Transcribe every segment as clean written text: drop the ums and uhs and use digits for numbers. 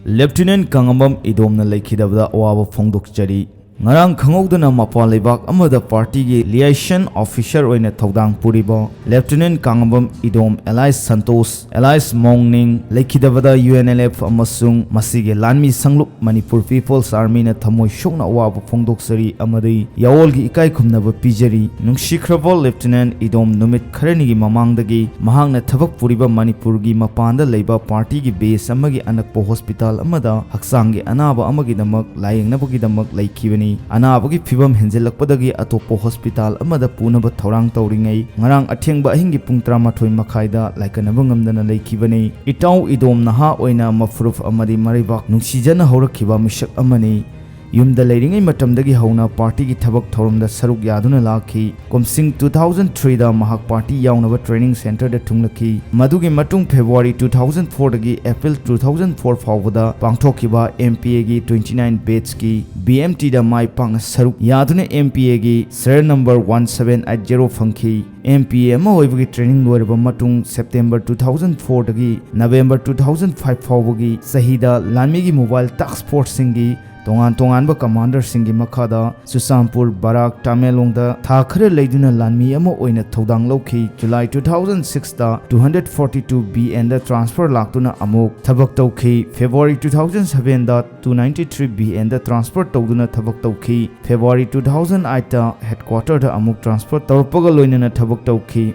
Lieutenant Kangambam Idom na leikhidabada awaba fongdoklkli. Ngarang khangowdana mapal leibak amada party gi liaison officer oina thodang puriba Lieutenant Kangambam Idom Elias Santos Elias Mongning leikhidabada UNLF amasung masige lanmi sanglup Manipur People's Army na thamoi shokna awaba fongdoksari amadi yawol gi ikai khumnaba pijari nungshikhrabol Lieutenant Idom numit kharani gi mamangdagi mahangna thabak puriba Manipur gi mapanda leiba party gi base amagi anakpo hospital amada haksang gi anaba amagi damak layengnabagi damak leikhibani anabagi phibam henjelakpadagi atopo hospital amada punaba thorang tauringai ngarang athengba ahingi pung 13 makhaida laikanaba ngamdana leikhibani itaw idom naha oina mafruf amadi maribak nungsijana horakhiba misak amani yumda leiringai matamdagi hauna party gi thabak thorumda saruk yaduna lakhi komsing 2003 da mahak party yaunaba training center da thunglaki madugi matung February 2004 dagi April 2004 fawda pangthokhiba MPA gi 29 batch gi BMT da mai pang saruk yaduna MPA gi serial number 1780 phangki MPA ma hoibagi training loiraba matung September 2004 dagi November 2005 fawgi sahida lanmi gi mobile task force singi tongan commander singi makhada Susampur Barak Tamelong da tha khare leiduna lanmi ama oina thodang lokhi July 2006 da 242 BN da transfer laktuna amuk thabak tawkhi February 2007 da 293 BN da transfer tawduna thabak tawkhi February 2008 da headquarter da amuk transfer tawpaga loinana thabak tawkhi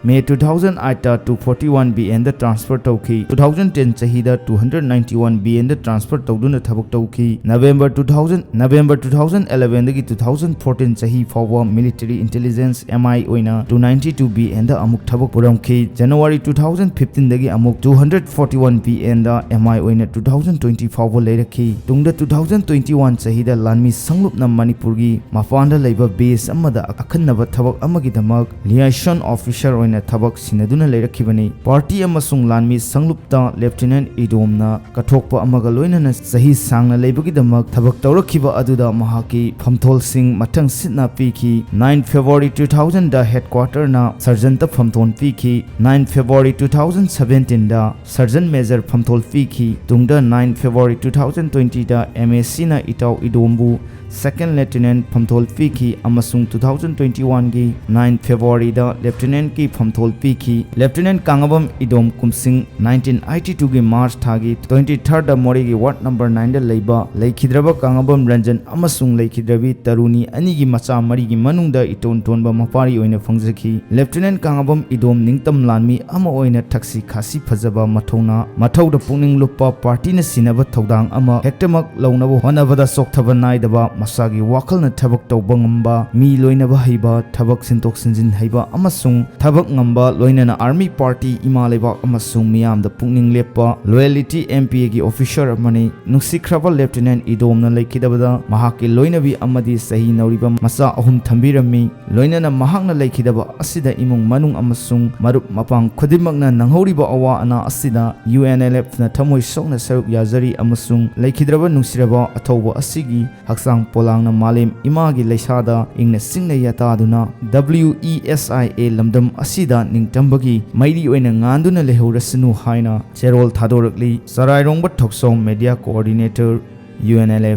May 2008 da 241 BN da transfer tawkhi 2010 chahi da 291 BN da transfer tawduna thabak tawkhi November 2011 dagi 2014 chahi fawa military intelligence MI oina 292 BN da amuk thabak puramkhi January 2015 dagi amuk 241 BN da MI oina 2020 fawa leirakhi tungda 2021 chahi da lanmi sanglupna Manipur gi mapanda leiba base amada akhannaba thabak amagi damak liaison officer oina thabak sinaduna leirakibani party amasung lanmi sanglupta Lieutenant Idom na kathokpa amaga loinana sahi sangna leibagi damak thabak tawrakhiba aduda mahaki phamthol sing mathang sitna piki 9 February 2000 da headquarter na sergeant ta phamthon piki 9 February 2017 da sergeant major phamthol piki tungda 9 February 2020 da MSc na itaw Idombu second lieutenant phamthol piki amasung 2021 gi 9 February da lieutenant ki phamthol piki Lieutenant Kangambam Idom kumsing 1982 gi March thagi 23rd da mori gi ward number 9 da leiba leikhidraba Kangambam Ranjan amasung leikhidrabi Taruni ani gi macha mari gi manungda iton tonba mapari oina phangjakhi Lieutenant Kangambam Idom ningtam lanmi ama oina thaksi khasi phajaba mathona mathauda pungning lupa party na sinaba thodang ama hektamak launaba honabada sokthaba naidaba masagi wakal na thabak tawba ngamba mi loinaba haiba thabak sintok sinjin haiba amasung thabak ngamba loinana army party ima lebak amasung miyam da pungning lepa loyalty MPA gi officer amani nungsikhraba Lieutenant Idom na leikhidabada mahaki loinabi amadi sahi nauriba masa ahum thambirami loinana mahakna leikhidaba asida imung manung amasung marup mapang khudimakna nanghoriba awa ana asida UNLF na thamoi sokna saruk yazari amasung leikhidraba nungsiraba athoba asigi haksang polangna malim imagi leisada ingna singna yataduna WESIA lamdam asida ningtambagi mairi oina nganduna lehorasnu haina cherol thadorakli sarairongba thoksom media coordinator UNLF